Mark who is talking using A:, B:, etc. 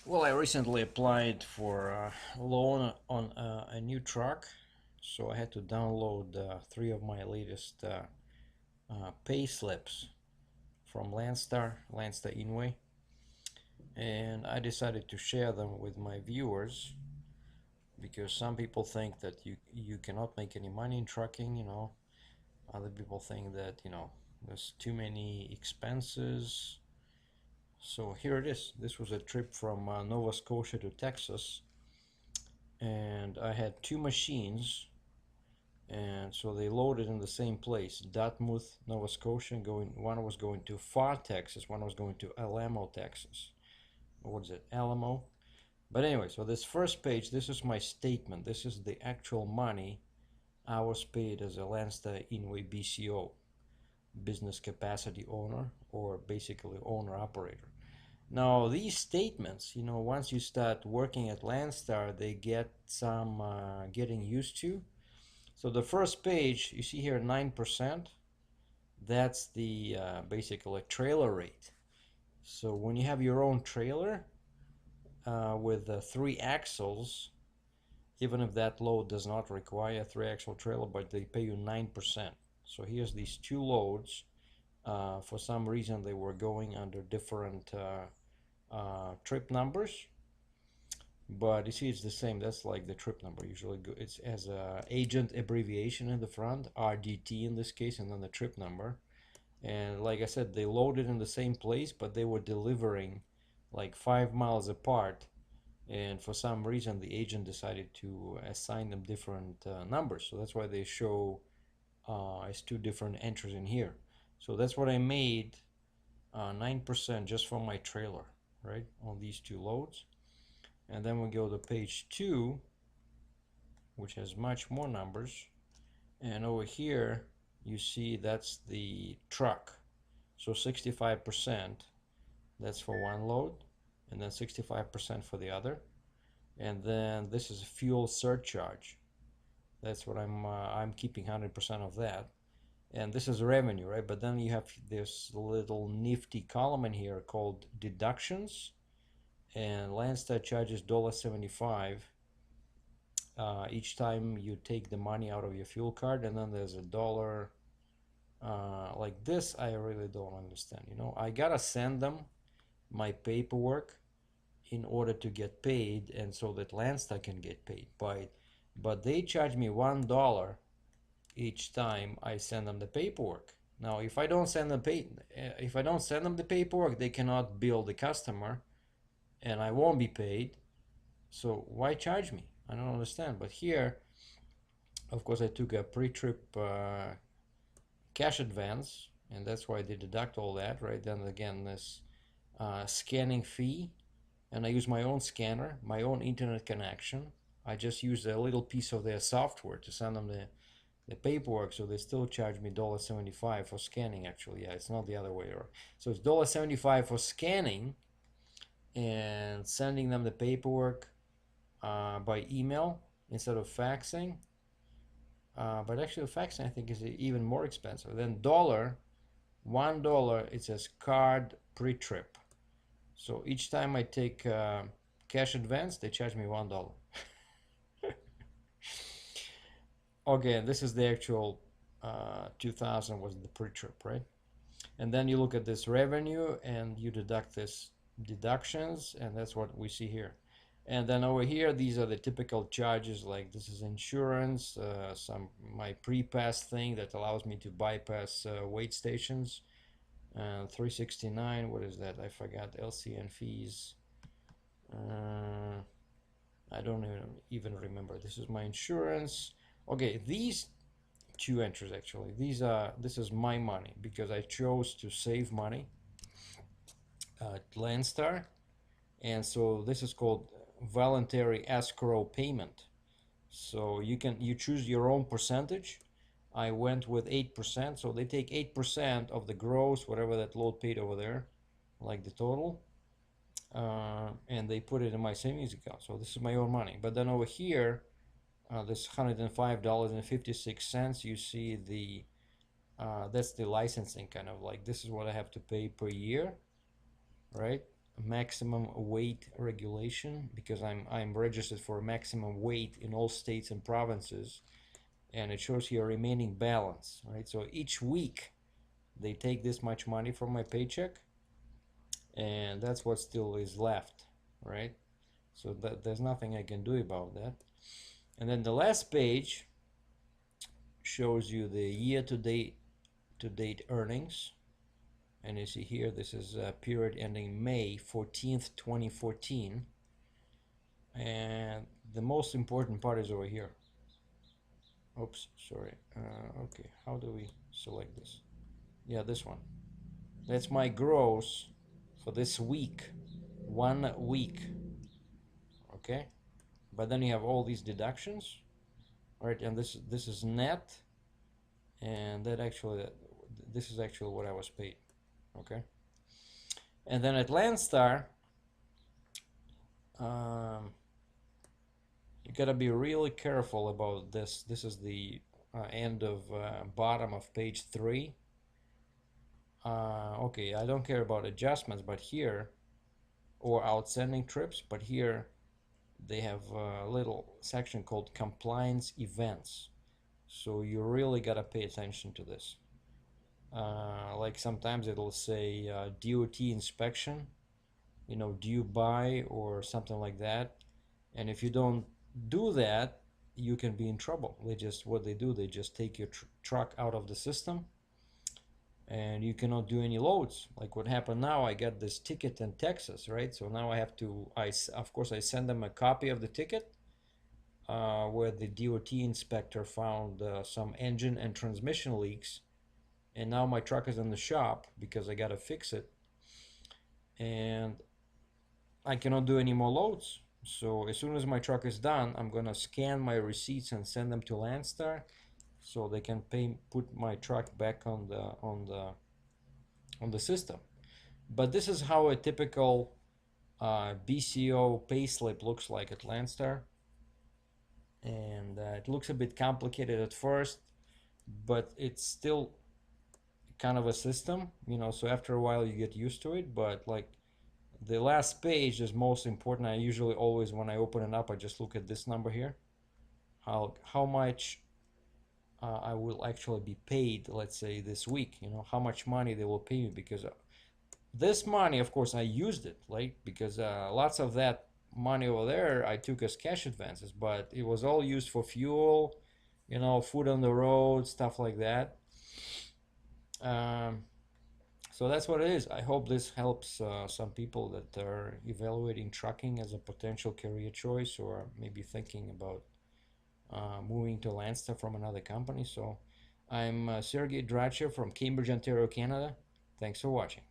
A: Well, I recently applied for a loan on a new truck, so I had to download 3 of my latest pay slips from Landstar Inway, and I decided to share them with my viewers because some people think that you cannot make any money in trucking, Other people think that, there's too many expenses. So here it is. This was a trip from Nova Scotia to Texas, and I had two machines, and so they loaded in the same place, Dartmouth, Nova Scotia. One was going to Far, Texas, one was going to Alamo, Texas. What is it, Alamo? But anyway, so this first page, this is my statement. This is the actual money I was paid as a Landstar Inway BCO, business capacity owner, or basically owner operator. Now these statements, once you start working at Landstar, they get some getting used to. So the first page, you see here 9%, that's the basically trailer rate. So when you have your own trailer with 3 axles, even if that load does not require a 3-axle trailer, but they pay you 9%. So here's these two loads. For some reason they were going under different trip numbers, but you see it's the same. That's like the trip number. Usually it's as a agent abbreviation in the front, RDT in this case, and then the trip number. And like I said, they loaded in the same place, but they were delivering like 5 miles apart, and for some reason the agent decided to assign them different numbers, so that's why they show as two different entries in here. So that's what I made, 9% just from my trailer, right, on these two loads. And then we go to page 2, which has much more numbers, and over here you see that's the truck. So 65%, that's for one load, and then 65% for the other. And then this is fuel surcharge. That's what I'm keeping 100% of that. And this is revenue, right? But then you have this little nifty column in here called deductions, and Landstar charges $1.75 each time you take the money out of your fuel card, and then there's a dollar. Like this, I really don't understand. I gotta send them my paperwork in order to get paid, and so that Landstar can get paid. But they charge me $1 each time I send them the paperwork. Now, if I don't send them the paperwork, they cannot bill the customer, and I won't be paid. So why charge me? I don't understand. But here, of course, I took a pre-trip cash advance, and that's why they deduct all that, right? Then again, this scanning fee, and I use my own scanner, my own internet connection. I just use a little piece of their software to send them the paperwork, so they still charge me $1.75 for scanning. Actually, yeah, it's not the other way around. So it's $1.75 for scanning and sending them the paperwork by email instead of faxing. But actually faxing, I think, is even more expensive. Then $1, it says card pre-trip. So each time I take cash advance, they charge me $1. Okay, this is the actual 2000 was the pre-trip, right? And then you look at this revenue and you deduct this deductions, and that's what we see here. And then over here, these are the typical charges, like this is insurance, my pre-pass thing that allows me to bypass wait stations. $369, what is that? I forgot. LCN fees. I don't even remember. This is my insurance. Okay, these two entries actually. This is my money because I chose to save money at Landstar, and so this is called voluntary escrow payment. So you choose your own percentage. I went with 8%, so they take 8% of the gross, whatever that load paid over there, like the total, and they put it in my savings account. So this is my own money. But then over here, this $105.56, you see the that's the licensing, kind of like this is what I have to pay per year, right? maximum weight regulation, because I'm registered for maximum weight in all states and provinces, and it shows here remaining balance, right? So each week they take this much money from my paycheck, and that's what still is left, right? So there's nothing I can do about that. And then the last page shows you the year-to-date earnings, and you see here this is a period ending May 14th, 2014, and the most important part is over here. Oops, sorry. Okay, how do we select this? Yeah, this one. That's my gross for this week, 1 week. Okay, but then you have all these deductions, right? And this is net, and this is actually what I was paid. Okay, and then at Landstar, you gotta be really careful about this. This is the end of bottom of page 3. Okay, I don't care about adjustments, but here, or outstanding trips, but here they have a little section called compliance events. So you really gotta pay attention to this. Like sometimes it'll say DOT inspection, due by or something like that. And if you don't do that, you can be in trouble. What they do, they just take your truck out of the system, and you cannot do any loads. Like what happened now, I got this ticket in Texas, right? So now I have to, of course, I send them a copy of the ticket where the DOT inspector found some engine and transmission leaks, and now my truck is in the shop because I gotta fix it, and I cannot do any more loads. So as soon as my truck is done, I'm gonna scan my receipts and send them to Landstar, so they can put my truck back on the system. But this is how a typical BCO payslip looks like at Landstar, and it looks a bit complicated at first, but it's still kind of a system, so after a while you get used to it. But like the last page is most important. I usually always, when I open it up, I just look at this number here, how much I will actually be paid, let's say this week, how much money they will pay me, because this money, of course, I used it, like, because lots of that money over there I took as cash advances, but it was all used for fuel, food on the road, stuff like that. So that's what it is. I hope this helps some people that are evaluating trucking as a potential career choice, or maybe thinking about moving to Landstar from another company. So I'm Sergei DRATCHEV from Cambridge, Ontario, Canada. Thanks for watching.